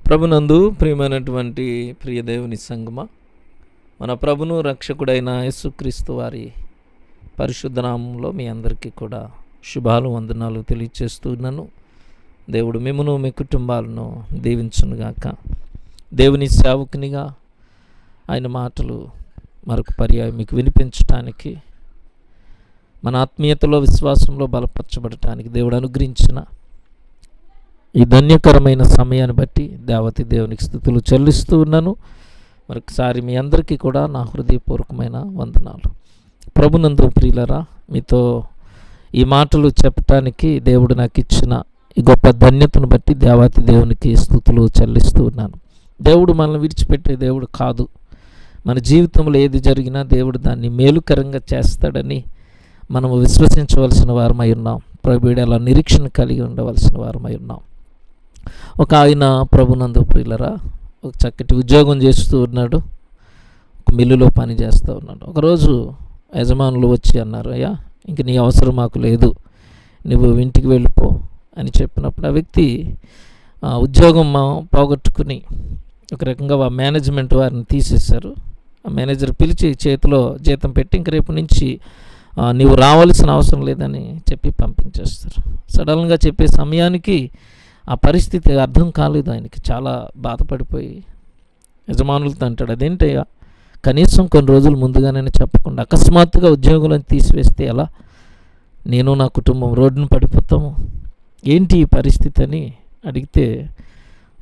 ప్రభునందు ప్రియమైనటువంటి ప్రియ దేవుని సంగమా, మన ప్రభును రక్షకుడైన యేసుక్రీస్తు వారి పరిశుద్ధ నామంలో మీ అందరికీ కూడా శుభాలు వందనాలు తెలియచేస్తున్నాను. దేవుడు మిమ్మును మీ కుటుంబాలను దీవించునుగాక. దేవుని సేవకునిగా ఆయన మాటలు మరొక పర్యాయం మీకు వినిపించటానికి, మన ఆత్మీయతలో విశ్వాసంలో బలపరచబడటానికి దేవుడు అనుగ్రహించిన ఈ ధన్యకరమైన సమయాన్ని బట్టి దేవతి దేవునికి స్తుతులు చెల్లిస్తూ ఉన్నాను. మరొకసారి మీ అందరికీ కూడా నా హృదయపూర్వకమైన వందనాలు. ప్రభునందు ప్రియులరా, మీతో ఈ మాటలు చెప్పటానికి దేవుడు నాకు ఇచ్చిన ఈ గొప్ప ధన్యతను బట్టి దేవతి దేవునికి స్తుతులు చెల్లిస్తూ ఉన్నాను. దేవుడు మనల్ని విడిచిపెట్టే దేవుడు కాదు. మన జీవితంలో ఏది జరిగినా దేవుడు దాన్ని మేలుకరంగా చేస్తాడని మనము విశ్వసించవలసిన వారమై ఉన్నాం. ప్రభువుడు అలా నిరీక్షణ కలిగి ఉండవలసిన వారమై ఉన్నాం. ఒక ఆయన ప్రభునందు ప్రియులరా ఒక చక్కటి ఉద్యోగం చేస్తూ ఉన్నాడు, ఒక మిల్లులో పని చేస్తూ ఉన్నాడు. ఒకరోజు యజమానులు వచ్చి అన్నారు, అయ్యా ఇంక నీ అవసరం మాకు లేదు, నువ్వు ఇంటికి వెళ్ళిపో అని చెప్పినప్పుడు ఆ వ్యక్తి ఉద్యోగం పోగొట్టుకుని ఒక రకంగా మేనేజ్మెంట్ వారిని తీసేశారు. ఆ మేనేజర్ పిలిచి చేతిలో జీతం పెట్టి ఇంక రేపు నుంచి నీవు రావాల్సిన అవసరం లేదని చెప్పి పంపించేస్తారు. సడన్గా చెప్పే సమయానికి ఆ పరిస్థితి అర్థం కాలేదు ఆయనకి. చాలా బాధపడిపోయి యజమానులతో అంటాడు, అదేంటయ్యా కనీసం కొన్ని రోజులు ముందుగానే చెప్పకుండా అకస్మాత్తుగా ఉద్యోగులను తీసివేస్తే ఎలా, నేను నా కుటుంబం రోడ్డును పడిపోతాము, ఏంటి ఈ పరిస్థితి అని అడిగితే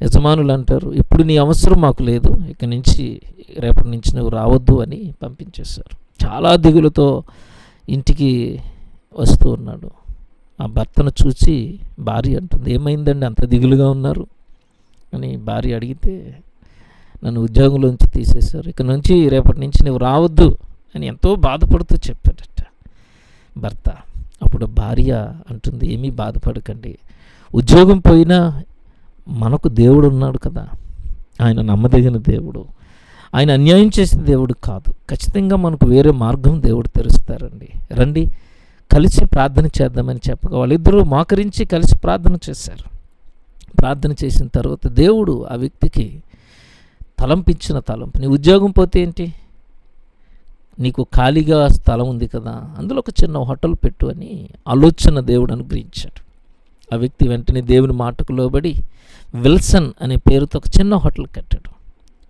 యజమానులు అంటారు, ఇప్పుడు నీ అవసరం మాకు లేదు, ఇక నుంచి రేపటి నుంచి నువ్వు రావద్దు అని పంపించేశారు. చాలా దిగులుతో ఇంటికి వస్తూ ఉన్నాడు. ఆ భర్తను చూసి భార్య అంటుంది, ఏమైందండి అంత దిగులుగా ఉన్నారు అని భార్య అడిగితే, నన్ను ఉద్యోగంలోంచి తీసేశారు, ఇక నుంచి రేపటి నుంచి నువ్వు రావద్దు అని ఎంతో బాధపడుతూ చెప్పాడట భర్త. అప్పుడు భార్య అంటుంది, ఏమీ బాధపడకండి, ఉద్యోగం పోయినా మనకు దేవుడు ఉన్నాడు కదా, ఆయన నమ్మదగిన దేవుడు, ఆయన అన్యాయం చేసే దేవుడు కాదు, ఖచ్చితంగా మనకు వేరే మార్గం దేవుడు తెరుస్తారండి, రండి కలిసి ప్రార్థన చేద్దామని చెప్పగా వాళ్ళిద్దరూ మోకరించి కలిసి ప్రార్థన చేశారు. ప్రార్థన చేసిన తర్వాత దేవుడు ఆ వ్యక్తికి తలంపించిన తలంపు, నీ ఉద్యోగం పోతే ఏంటి, నీకు ఖాళీగా స్థలం ఉంది కదా, అందులో ఒక చిన్న హోటల్ పెట్టు అని ఆలోచన దేవుడు అనుగ్రహించాడు. ఆ వ్యక్తి వెంటనే దేవుని మాటకు లోబడి విల్సన్ అనే పేరుతో ఒక చిన్న హోటల్ కట్టాడు.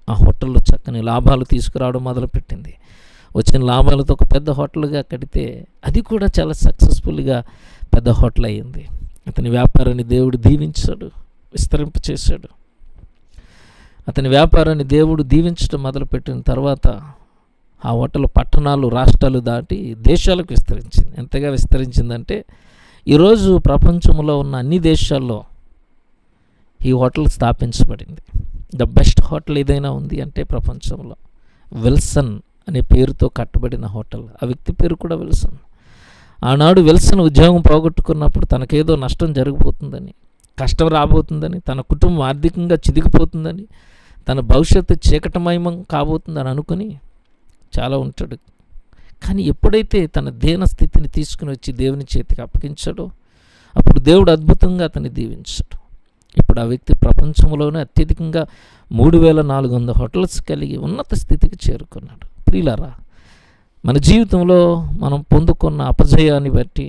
ఆ హోటల్లో చక్కని లాభాలు తీసుకురావడం మొదలుపెట్టింది. వచ్చిన లాభాలతో ఒక పెద్ద హోటల్గా కడితే అది కూడా చాలా సక్సెస్ఫుల్గా పెద్ద హోటల్ అయ్యింది. అతని వ్యాపారాన్ని దేవుడు దీవించాడు, విస్తరింపచేశాడు. అతని వ్యాపారాన్ని దేవుడు దీవించడం మొదలుపెట్టిన తర్వాత ఆ హోటల్ పట్టణాలు, రాష్ట్రాలు దాటి దేశాలకు విస్తరించింది. ఎంతగా విస్తరించిందంటే ఈరోజు ప్రపంచంలో ఉన్న అన్ని దేశాల్లో ఈ హోటల్ స్థాపించబడింది. ద బెస్ట్ హోటల్ ఏదైనా ఉంది అంటే ప్రపంచంలో విల్సన్ అనే పేరుతో కట్టబడిన హోటల్. ఆ వ్యక్తి పేరు కూడా విల్సన్. ఆనాడు విల్సన్ ఉద్యోగం పోగొట్టుకున్నప్పుడు తనకేదో నష్టం జరగబోతుందని, కష్టం రాబోతుందని, తన కుటుంబం ఆర్థికంగా చిదిగిపోతుందని, తన భవిష్యత్తు చీకటమయం కాబోతుందని అనుకుని చాలా ఉంటాడు. కానీ ఎప్పుడైతే తన దీన స్థితిని తీసుకుని వచ్చి దేవుని చేతికి అప్పగించాడో అప్పుడు దేవుడు అద్భుతంగా అతన్ని దీవించాడు. ఇప్పుడు ఆ వ్యక్తి ప్రపంచంలోనే అత్యధికంగా 3400 హోటల్స్ కలిగి ఉన్నత స్థితికి చేరుకున్నాడు. ప్రియులారా, మన జీవితంలో మనం పొందుకున్న అపజయాన్ని బట్టి,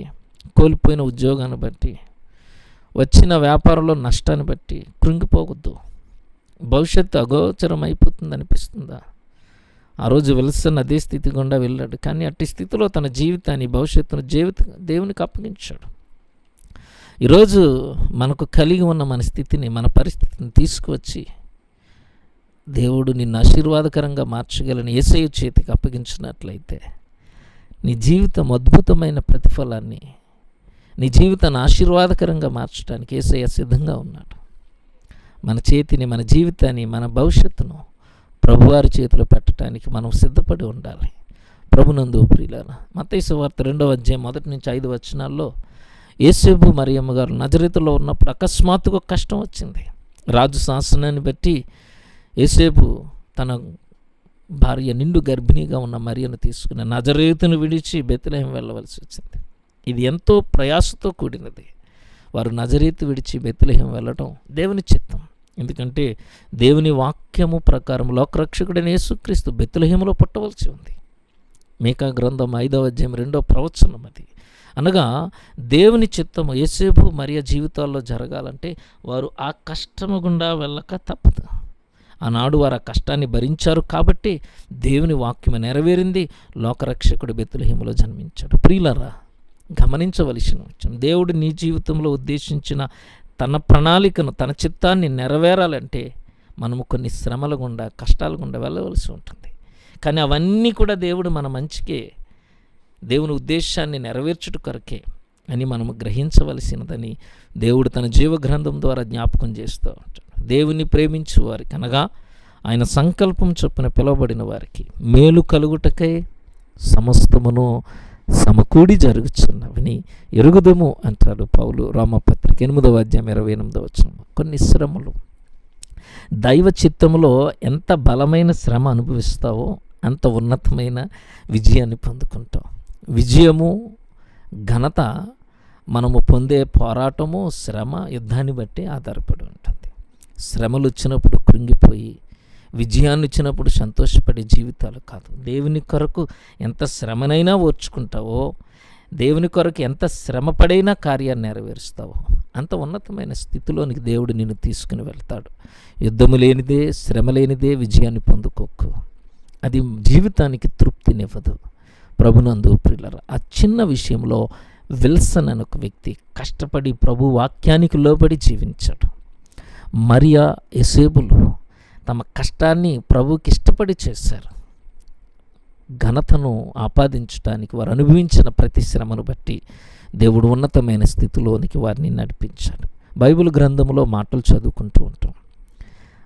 కోల్పోయిన ఉద్యోగాన్ని బట్టి, వచ్చిన వ్యాపారంలో నష్టాన్ని బట్టి కృంగిపోవద్దు. భవిష్యత్తు అగోచరం అయిపోతుంది అనిపిస్తుందా? ఆ రోజు విల్సన్ అదే స్థితి గుండా వెళ్ళాడు, కానీ అట్టి స్థితిలో తన జీవితాన్ని, భవిష్యత్తును దేవునికి అప్పగించాడు. ఈరోజు మనకు కలిగి ఉన్న మన స్థితిని, మన పరిస్థితిని తీసుకువచ్చి దేవుడు నిన్ను ఆశీర్వాదకరంగా మార్చగలని యేసయ్య చేతికి అప్పగించినట్లయితే నీ జీవితం అద్భుతమైన ప్రతిఫలాన్ని, నీ జీవితాన్ని ఆశీర్వాదకరంగా మార్చడానికి యేసయ్య సిద్ధంగా ఉన్నాడు. మన చేతిని, మన జీవితాన్ని, మన భవిష్యత్తును ప్రభువారి చేతిలో పెట్టడానికి మనం సిద్ధపడి ఉండాలి. ప్రభునందు ప్రియులారా, మత్తయి సువార్త 2వ అధ్యాయం 1 నుంచి 5 వచనాల్లో యేసేపు మరియమ్మ గారు నజరేతులో ఉన్నప్పుడు అకస్మాత్తుగా కష్టం వచ్చింది. రాజు శాసనాన్ని బట్టి యేసేపు తన భార్య నిండు గర్భిణీగా ఉన్న మరియను తీసుకుని నజరేతును విడిచి బెత్లెహేము వెళ్ళవలసి వచ్చింది. ఇది ఎంతో ప్రయాసతో కూడినది. వారు నజరేతు విడిచి బెత్లెహేము వెళ్ళడం దేవుని చిత్తం. ఎందుకంటే దేవుని వాక్యము ప్రకారం లోకరక్షకుడైన యేసుక్రీస్తు బెత్లెహేములో పుట్టవలసి ఉంది. మీకా గ్రంథం 5వ అధ్యాయం 2వ ప్రవచనం అది. అనగా దేవుని చిత్తము యేసేపు మరియ జీవితాల్లో జరగాలంటే వారు ఆ కష్టము గుండా వెళ్ళక తప్పదు. ఆనాడు వారు ఆ కష్టాన్ని భరించారు కాబట్టి దేవుని వాక్యము నెరవేరింది. లోకరక్షకుడు బెత్లెహేములో జన్మించాడు. ప్రియులారా, గమనించవలసిన విషయం, దేవుడు నీ జీవితంలో ఉద్దేశించిన తన ప్రణాళికను, తన చిత్తాన్ని నెరవేరాలంటే మనము కొన్ని శ్రమల గుండా, కష్టాల గుండా వెళ్ళవలసి ఉంటుంది. కానీ అవన్నీ కూడా దేవుడు మన మంచికే, దేవుని ఉద్దేశాన్ని నెరవేర్చుట కొరకే అని మనము గ్రహించవలసినదని దేవుడు తన జీవగ్రంథం ద్వారా జ్ఞాపకం చేస్తూ ఉంటాడు. దేవుని ప్రేమించు వారికి, అనగా ఆయన సంకల్పం చొప్పున పిలువబడిన వారికి మేలు కలుగుటకై సమస్తమును సమకూడి జరుగుతున్నవని ఎరుగుదము అంటాడు పౌలు రోమపత్రిక 8వ అధ్యాయం 28వ వచనం. కొన్ని శ్రమలు దైవ చిత్తములో ఎంత బలమైన శ్రమ అనుభవిస్తావో అంత ఉన్నతమైన విజయాన్ని పొందుకుంటావు. విజయము, ఘనత మనము పొందే పోరాటము, శ్రమ, యుద్ధాన్ని బట్టి ఆధారపడి ఉంటుంది. శ్రమలు వచ్చినప్పుడు కృంగిపోయి, విజయాన్ని ఇచ్చినప్పుడు సంతోషపడే జీవితాలు కాదు. దేవుని కొరకు ఎంత శ్రమనైనా ఓర్చుకుంటావో, దేవుని కొరకు ఎంత శ్రమపడైనా కార్యాన్ని నెరవేరుస్తావో అంత ఉన్నతమైన స్థితిలోనికి దేవుడు నిన్ను తీసుకుని వెళ్తాడు. యుద్ధము లేనిదే, శ్రమ లేనిదే విజయాన్ని పొందుకోకు. అది జీవితానికి తృప్తినివ్వదు. ప్రభునందు ప్రియులారా, ఆ చిన్న విషయంలో విల్సన్ అనే ఒక వ్యక్తి కష్టపడి ప్రభు వాక్యానికి లోబడి జీవించాడు. మరియా, యోసేపులు తమ కష్టాన్ని ప్రభువుకి ఇష్టపడి చేశారు. ఘనతను ఆపాదించడానికి వారు అనుభవించిన ప్రతి శ్రమను బట్టి దేవుడు ఉన్నతమైన స్థితిలోనికి వారిని నడిపించాడు. బైబిల్ గ్రంథంలో మాటలు చదువుకుంటూ ఉంటాం.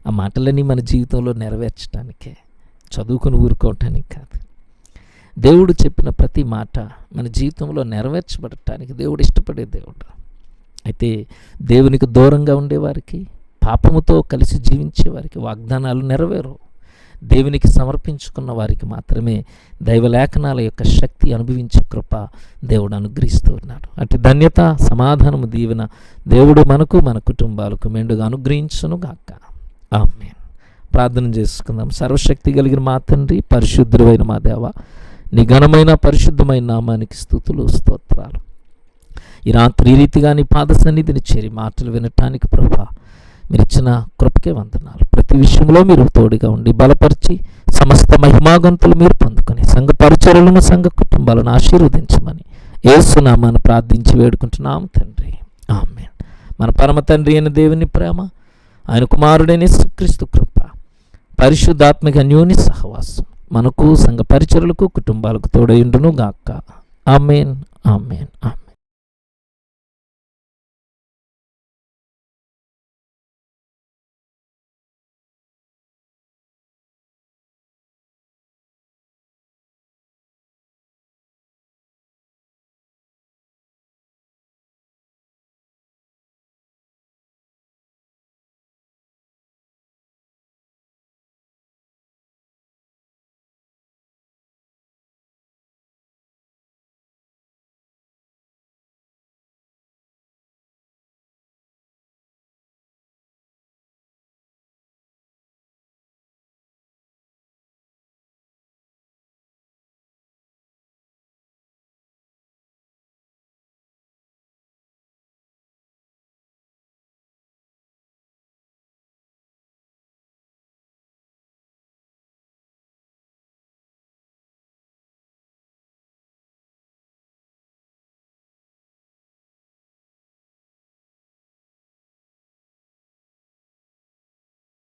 ఆ మాటలన్నీ మన జీవితంలో నెరవేర్చడానికే, చదువుకుని ఊరుకోవటానికి కాదు. దేవుడు చెప్పిన ప్రతి మాట మన జీవితంలో నెరవేర్చబడటానికి దేవుడు ఇష్టపడే దేవుడు. అయితే దేవునికి దూరంగా ఉండేవారికి, పాపముతో కలిసి జీవించే వారికి వాగ్దానాలు నెరవేరు. దేవునికి సమర్పించుకున్న వారికి మాత్రమే దైవలేఖనాల యొక్క శక్తి అనుభవించే కృప దేవుడు అనుగ్రహిస్తూ ఉన్నాడు. అటు ధన్యత, సమాధానము, దీవెన దేవుడు మనకు, మన కుటుంబాలకు మెండుగా అనుగ్రహించును గాక. ఆమేన్. ప్రార్థన చేసుకుందాం. సర్వశక్తి కలిగిన మా తండ్రి, పరిశుద్ధుడైన మా దేవ, నీ ఘనమైన పరిశుద్ధమైన నామానికి స్తుతులు, స్తోత్రాలు. ఈ రాత్రి ఈ రీతిగా నీ పాద సన్నిధిని చేరి మాటలు వినటానికి ప్రభా మీరు ఇచ్చిన కృపకే వందనాలు. ప్రతి విషయంలో మీరు తోడుగా ఉండి బలపరిచి సమస్త మహిమాగంతులు మీరు పొందుకొని సంఘ పరిచరులను, సంఘ కుటుంబాలను ఆశీర్వదించమని యేసు నామాన్ని ప్రార్థించి వేడుకుంటున్నాం తండ్రి. ఆమేన్. మన పరమ తండ్రి అయిన దేవుని ప్రేమ, ఆయన కుమారుడైన యేసుక్రీస్తు కృప, పరిశుద్ధాత్మక అన్యోన్య సహవాసం మనకు, సంఘ పరిచరులకు, కుటుంబాలకు తోడైండును గాక. ఆమేన్, ఆమేన్, ఆమేన్.